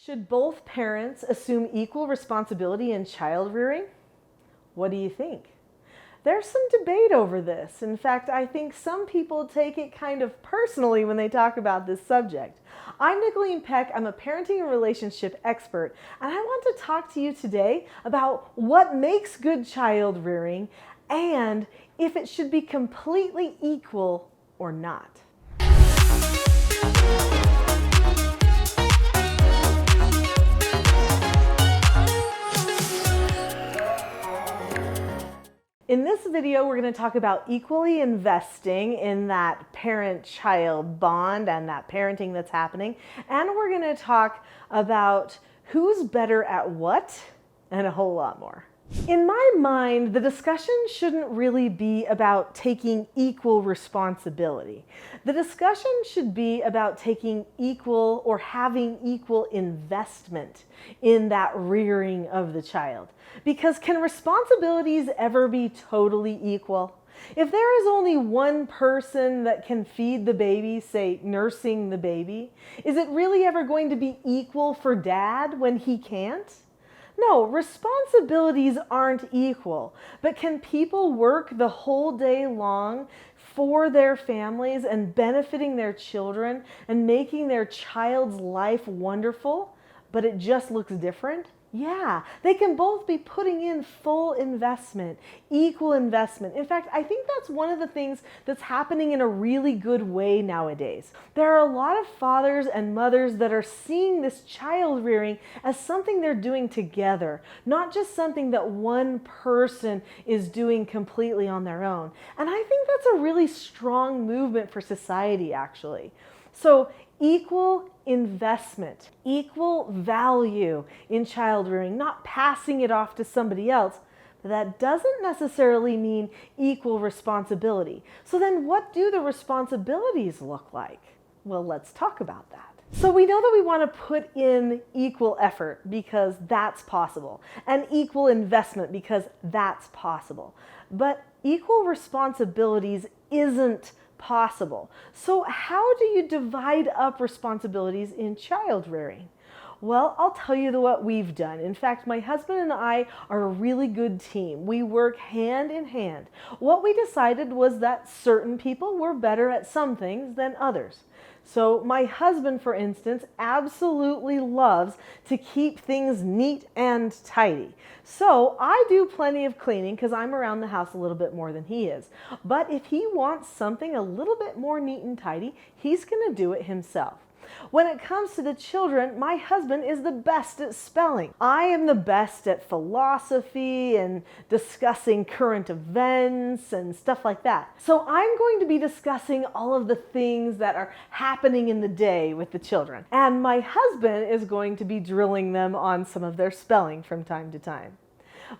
Should both parents assume equal responsibility in child rearing? What do you think? There's some debate over this. In fact, I think some people take it kind of personally when they talk about this subject. I'm Nicholeen Peck. I'm a parenting and relationship expert, and I want to talk to you today about what makes good child rearing and if it should be completely equal or not. In this video, we're going to talk about equally investing in that parent-child bond and that parenting that's happening. And we're going to talk about who's better at what and a whole lot more. In my mind, the discussion shouldn't really be about taking equal responsibility. The discussion should be about taking equal or having equal investment in that rearing of the child. Because can responsibilities ever be totally equal? If there is only one person that can feed the baby, say nursing the baby, is it really ever going to be equal for dad when he can't? No, responsibilities aren't equal, but can people work the whole day long for their families and benefiting their children and making their child's life wonderful, but it just looks different? Yeah, they can both be putting in full investment, equal investment. In fact, I think that's one of the things that's happening in a really good way nowadays. There are a lot of fathers and mothers that are seeing this child rearing as something they're doing together, not just something that one person is doing completely on their own. And I think that's a really strong movement for society, actually. So equal investment, equal value in child rearing, not passing it off to somebody else. But that doesn't necessarily mean equal responsibility. So then what do the responsibilities look like? Well, let's talk about that. So we know that we want to put in equal effort because that's possible, and equal investment because that's possible. But equal responsibilities isn't possible. So how do you divide up responsibilities in child rearing? Well, I'll tell you what we've done. In fact, my husband and I are a really good team. We work hand in hand. What we decided was that certain people were better at some things than others. So my husband, for instance, absolutely loves to keep things neat and tidy. So I do plenty of cleaning because I'm around the house a little bit more than he is. But if he wants something a little bit more neat and tidy, he's going to do it himself. When it comes to the children, my husband is the best at spelling. I am the best at philosophy and discussing current events and stuff like that. So I'm going to be discussing all of the things that are happening in the day with the children. And my husband is going to be drilling them on some of their spelling from time to time.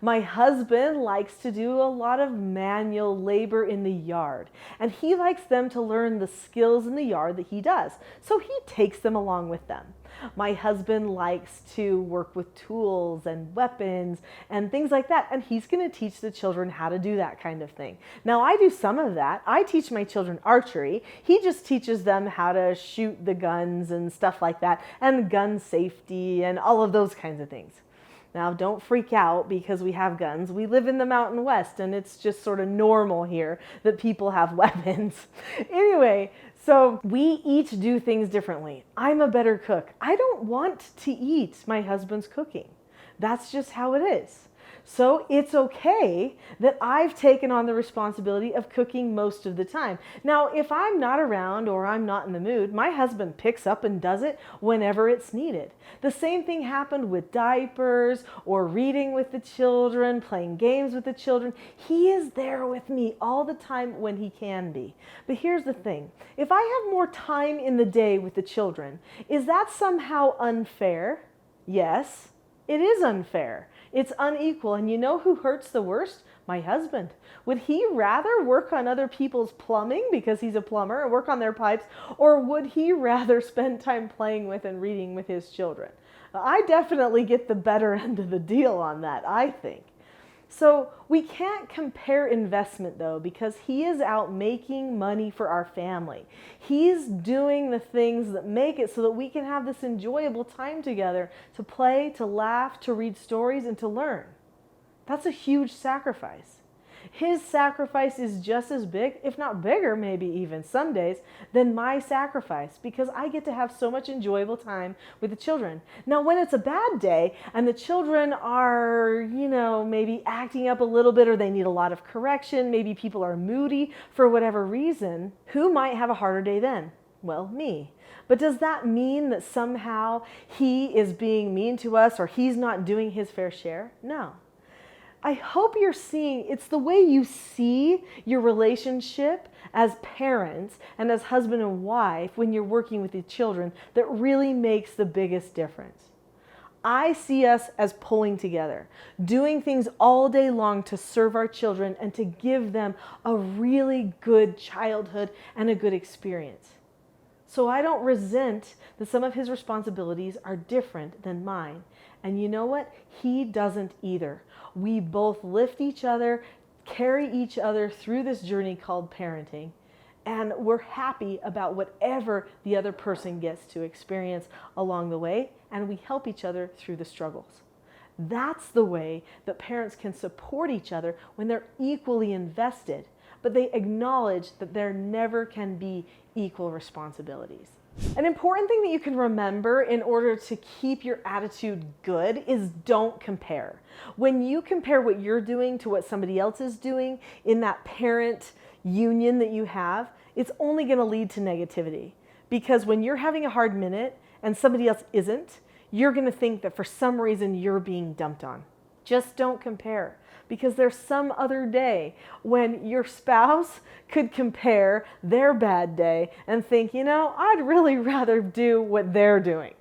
My husband likes to do a lot of manual labor in the yard, and he likes them to learn the skills in the yard that he does, so he takes them along with them. My husband likes to work with tools and weapons and things like that, and he's going to teach the children how to do that kind of thing. Now, I do some of that. I teach my children archery. He just teaches them how to shoot the guns and stuff like that, and gun safety and all of those kinds of things. Now, don't freak out because we have guns. We live in the Mountain West, and it's just sort of normal here that people have weapons. Anyway, so we each do things differently. I'm a better cook. I don't want to eat my husband's cooking. That's just how it is. So it's okay that I've taken on the responsibility of cooking most of the time. Now, if I'm not around or I'm not in the mood, my husband picks up and does it whenever it's needed. The same thing happened with diapers or reading with the children, playing games with the children. He is there with me all the time when he can be. But here's the thing. If I have more time in the day with the children, is that somehow unfair? Yes, it is unfair. It's unequal, and you know who hurts the worst? My husband. Would he rather work on other people's plumbing because he's a plumber and work on their pipes, or would he rather spend time playing with and reading with his children? I definitely get the better end of the deal on that, I think. So we can't compare investment though, because he is out making money for our family. He's doing the things that make it so that we can have this enjoyable time together to play, to laugh, to read stories, and to learn. That's a huge sacrifice. His sacrifice is just as big, if not bigger, maybe even some days, than my sacrifice, because I get to have so much enjoyable time with the children. Now, when it's a bad day and the children are, maybe acting up a little bit, or they need a lot of correction, maybe people are moody for whatever reason, who might have a harder day then? Well, me. But does that mean that somehow he is being mean to us or he's not doing his fair share? No. I hope you're seeing it's the way you see your relationship as parents and as husband and wife when you're working with the children that really makes the biggest difference. I see us as pulling together, doing things all day long to serve our children and to give them a really good childhood and a good experience. So I don't resent that some of his responsibilities are different than mine. And you know what? He doesn't either. We both lift each other, carry each other through this journey called parenting, and we're happy about whatever the other person gets to experience along the way, and we help each other through the struggles. That's the way that parents can support each other when they're equally invested, but they acknowledge that there never can be equal responsibilities. An important thing that you can remember in order to keep your attitude good is don't compare. When you compare what you're doing to what somebody else is doing in that parent union that you have, it's only going to lead to negativity. Because when you're having a hard minute and somebody else isn't, you're going to think that for some reason you're being dumped on. Just don't compare, because there's some other day when your spouse could compare their bad day and think, I'd really rather do what they're doing.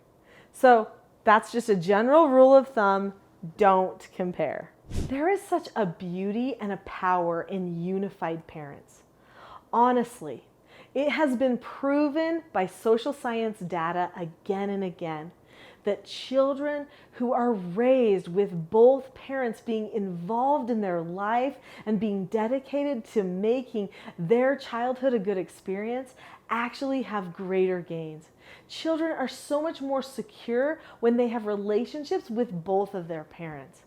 So that's just a general rule of thumb. Don't compare. There is such a beauty and a power in unified parents. Honestly, it has been proven by social science data again and again that children who are raised with both parents being involved in their life and being dedicated to making their childhood a good experience actually have greater gains. Children are so much more secure when they have relationships with both of their parents.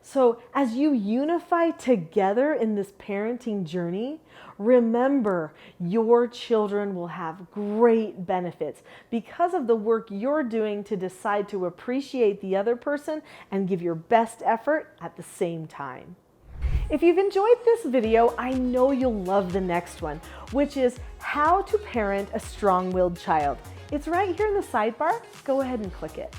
So as you unify together in this parenting journey, remember your children will have great benefits because of the work you're doing to decide to appreciate the other person and give your best effort at the same time. If you've enjoyed this video, I know you'll love the next one, which is how to parent a strong-willed child. It's right here in the sidebar. Go ahead and click it.